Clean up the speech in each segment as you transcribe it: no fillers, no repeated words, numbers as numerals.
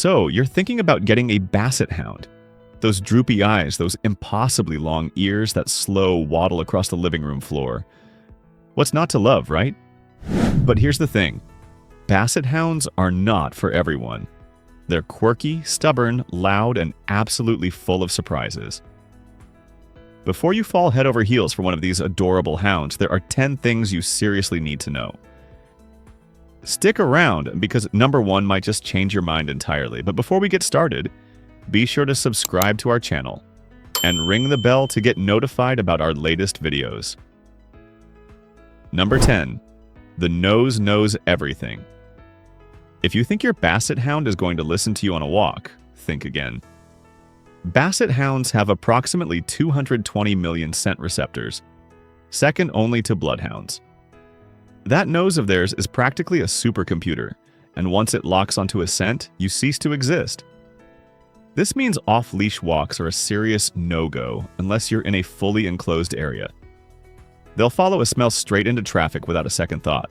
So, you're thinking about getting a Basset Hound. Those droopy eyes, those impossibly long ears that slow waddle across the living room floor. What's not to love, right? But here's the thing. Basset Hounds are not for everyone. They're quirky, stubborn, loud, and absolutely full of surprises. Before you fall head over heels for one of these adorable hounds, there are 10 things you seriously need to know. Stick around, because number 1 might just change your mind entirely. But before we get started, be sure to subscribe to our channel and ring the bell to get notified about our latest videos. Number 10. The nose knows everything. If you think your Basset Hound is going to listen to you on a walk, think again. Basset Hounds have approximately 220 million scent receptors, second only to bloodhounds. That nose of theirs is practically a supercomputer, and once it locks onto a scent, you cease to exist. This means off-leash walks are a serious no-go unless you're in a fully enclosed area. They'll follow a smell straight into traffic without a second thought.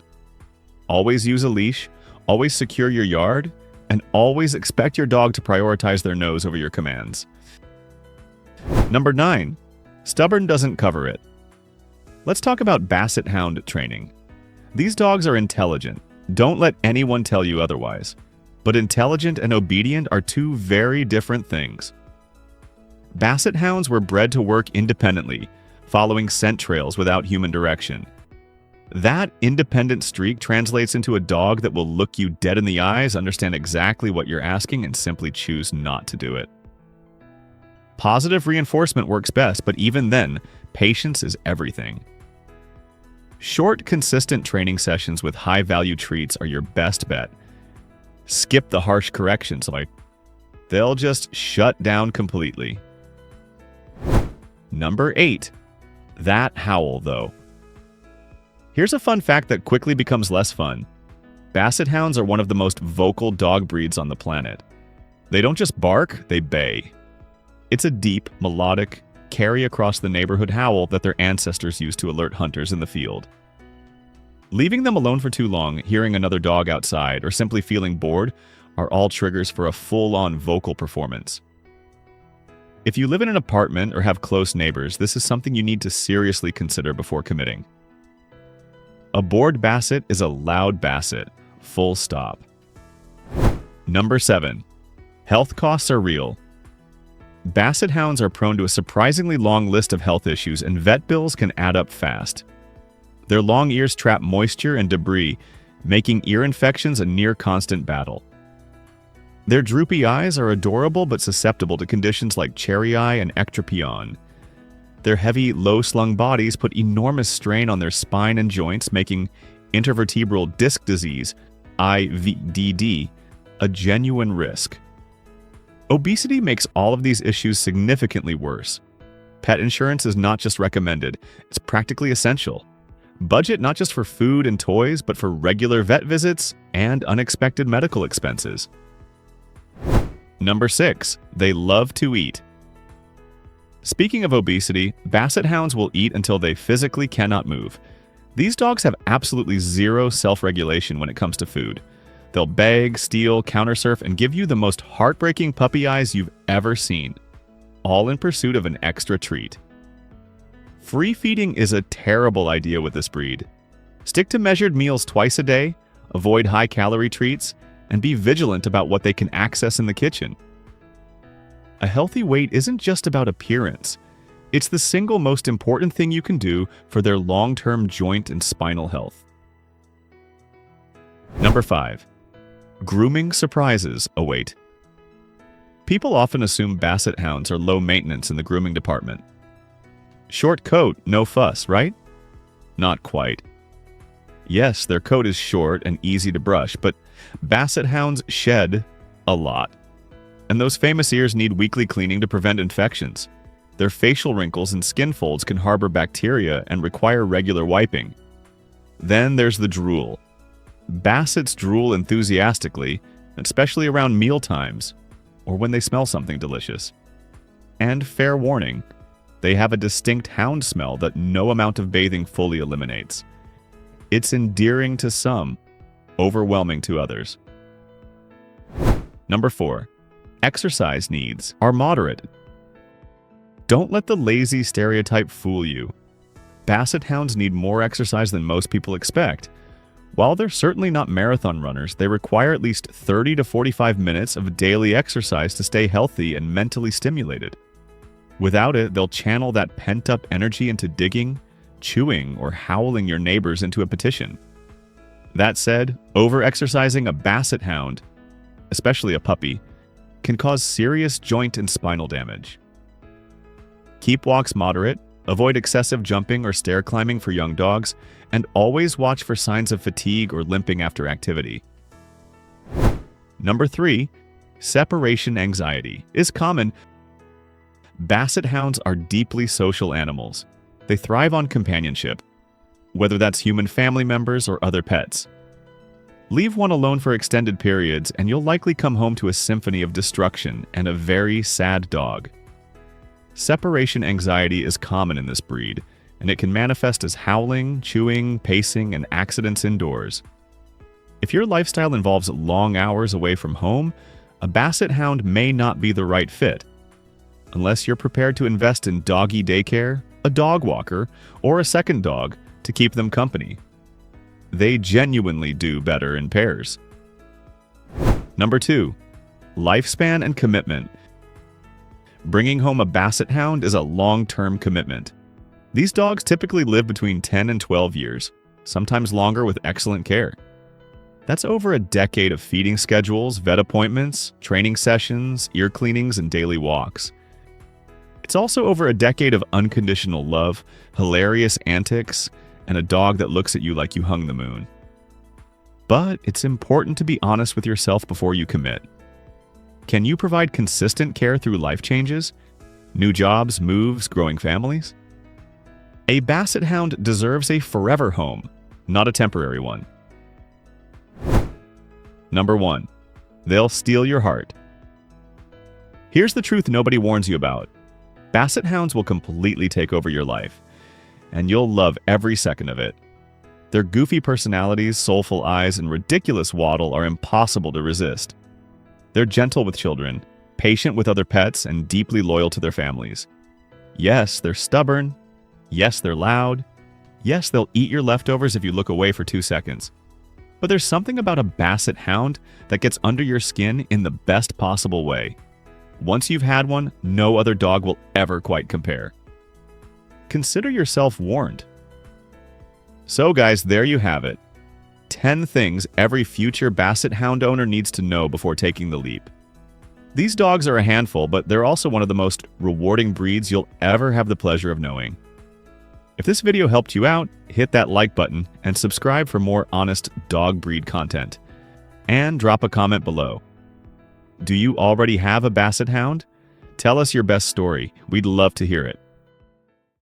Always use a leash, always secure your yard, and always expect your dog to prioritize their nose over your commands. Number 9. Stubborn doesn't cover it. Let's talk about Basset Hound training. These dogs are intelligent. Don't let anyone tell you otherwise. But intelligent and obedient are two very different things. Basset Hounds were bred to work independently, following scent trails without human direction. That independent streak translates into a dog that will look you dead in the eyes, understand exactly what you're asking, and simply choose not to do it. Positive reinforcement works best, but even then, patience is everything. Short, consistent training sessions with high-value treats are your best bet. Skip the harsh corrections, they'll just shut down completely. Number 8. That howl, though. Here's a fun fact that quickly becomes less fun. Basset Hounds are one of the most vocal dog breeds on the planet. They don't just bark, they bay. It's a deep, melodic, carry-across-the-neighborhood howl that their ancestors used to alert hunters in the field. Leaving them alone for too long, hearing another dog outside, or simply feeling bored are all triggers for a full-on vocal performance. If you live in an apartment or have close neighbors, this is something you need to seriously consider before committing. A bored Basset is a loud Basset, full stop. Number 7. Health costs are real. Basset Hounds are prone to a surprisingly long list of health issues, and vet bills can add up fast. Their long ears trap moisture and debris, making ear infections a near-constant battle. Their droopy eyes are adorable but susceptible to conditions like cherry eye and ectropion. Their heavy, low-slung bodies put enormous strain on their spine and joints, making intervertebral disc disease, IVDD, a genuine risk. Obesity makes all of these issues significantly worse. Pet insurance is not just recommended, it's practically essential. Budget not just for food and toys, but for regular vet visits and unexpected medical expenses. Number 6. They love to eat. Speaking of obesity, Basset Hounds will eat until they physically cannot move. These dogs have absolutely zero self-regulation when it comes to food. They'll beg, steal, countersurf, and give you the most heartbreaking puppy eyes you've ever seen, all in pursuit of an extra treat. Free feeding is a terrible idea with this breed. Stick to measured meals twice a day, avoid high-calorie treats, and be vigilant about what they can access in the kitchen. A healthy weight isn't just about appearance. It's the single most important thing you can do for their long-term joint and spinal health. Number 5. Grooming surprises await. People often assume Basset Hounds are low maintenance in the grooming department. Short coat, no fuss, right? Not quite. Yes, their coat is short and easy to brush, but Basset Hounds shed a lot. And those famous ears need weekly cleaning to prevent infections. Their facial wrinkles and skin folds can harbor bacteria and require regular wiping. Then there's the drool. Bassets drool enthusiastically, especially around meal times, or when they smell something delicious. And fair warning, they have a distinct hound smell that no amount of bathing fully eliminates. It's endearing to some, overwhelming to others. Number 4. Exercise needs are moderate. Don't let the lazy stereotype fool you. Basset Hounds need more exercise than most people expect. While they're certainly not marathon runners, they require at least 30 to 45 minutes of daily exercise to stay healthy and mentally stimulated. Without it, they'll channel that pent-up energy into digging, chewing, or howling your neighbors into a petition. That said, over-exercising a Basset Hound, especially a puppy, can cause serious joint and spinal damage. Keep walks moderate, avoid excessive jumping or stair climbing for young dogs, and always watch for signs of fatigue or limping after activity. Number 3. Separation anxiety is common. Basset Hounds are deeply social animals. They thrive on companionship, whether that's human family members or other pets. Leave one alone for extended periods, and you'll likely come home to a symphony of destruction and a very sad dog. Separation anxiety is common in this breed, and it can manifest as howling, chewing, pacing, and accidents indoors. If your lifestyle involves long hours away from home, a Basset Hound may not be the right fit. Unless you're prepared to invest in doggy daycare, a dog walker, or a second dog to keep them company. They genuinely do better in pairs. Number 2. Lifespan and commitment. Bringing home a Basset Hound is a long-term commitment. These dogs typically live between 10 and 12 years, sometimes longer with excellent care. That's over a decade of feeding schedules, vet appointments, training sessions, ear cleanings, and daily walks. It's also over a decade of unconditional love, hilarious antics, and a dog that looks at you like you hung the moon. But it's important to be honest with yourself before you commit. Can you provide consistent care through life changes? New jobs, moves, growing families? A Basset Hound deserves a forever home, not a temporary one. Number 1. They'll steal your heart. Here's the truth nobody warns you about. Basset Hounds will completely take over your life, and you'll love every second of it. Their goofy personalities, soulful eyes, and ridiculous waddle are impossible to resist. They're gentle with children, patient with other pets, and deeply loyal to their families. Yes, they're stubborn. Yes, they're loud. Yes, they'll eat your leftovers if you look away for 2 seconds. But there's something about a Basset Hound that gets under your skin in the best possible way. Once you've had one, no other dog will ever quite compare. Consider yourself warned. So guys, there you have it. 10 things every future Basset Hound owner needs to know before taking the leap. These dogs are a handful, but they're also one of the most rewarding breeds you'll ever have the pleasure of knowing. If this video helped you out, hit that like button and subscribe for more honest dog breed content. And drop a comment below. Do you already have a Basset Hound? Tell us your best story. We'd love to hear it.